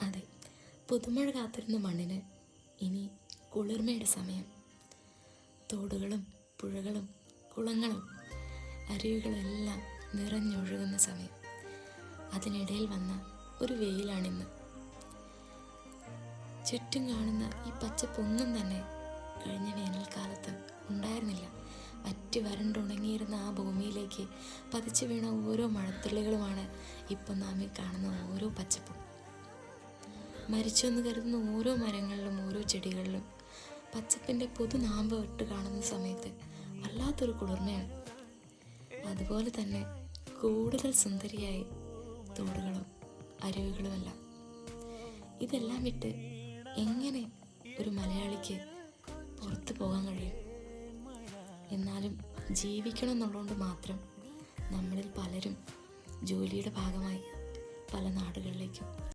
അതെ, പുതുമഴ കാത്തിരുന്ന മണ്ണിന് ഇനി കുളിർമയുടെ സമയം. തോടുകളും പുഴകളും കുളങ്ങളും അരുവികളും എല്ലാം നിറഞ്ഞൊഴുകുന്ന സമയം. അതിനിടയിൽ വന്ന ഒരു വെയിലാണിന്ന്. ചുറ്റും കാണുന്ന ഈ പച്ചപ്പൊന്നും തന്നെ കഴിഞ്ഞ വേനൽക്കാലത്ത് ഉണ്ടായിരുന്നില്ല. വറ്റി വരണ്ടുണങ്ങിയിരുന്ന ആ ഭൂമിയിലേക്ക് പതിച്ചു വീണ ഓരോ മഴത്തുള്ളികളുമാണ് ഇപ്പം നാം ഈ കാണുന്ന ഓരോ പച്ചപ്പും. മരിച്ചെന്ന് കരുതുന്ന ഓരോ മരങ്ങളിലും ഓരോ ചെടികളിലും പച്ചപ്പിൻ്റെ പുതുനാമ്പ് ഇട്ട് കാണുന്ന സമയത്ത് വല്ലാത്തൊരു കുളിർമയാണ്. അതുപോലെ തന്നെ കൂടുതൽ സുന്ദരിയായി തോടുകളും അരുവികളുമെല്ലാം. ഇതെല്ലാം വിട്ട് എങ്ങനെ ഒരു മലയാളിക്ക് പുറത്തു പോകാൻ കഴിയും? എന്നാലും ജീവിക്കണം എന്നുള്ളതുകൊണ്ട് മാത്രം നമ്മളിൽ പലരും ജോലിയുടെ ഭാഗമായി പല നാടുകളിലേക്കും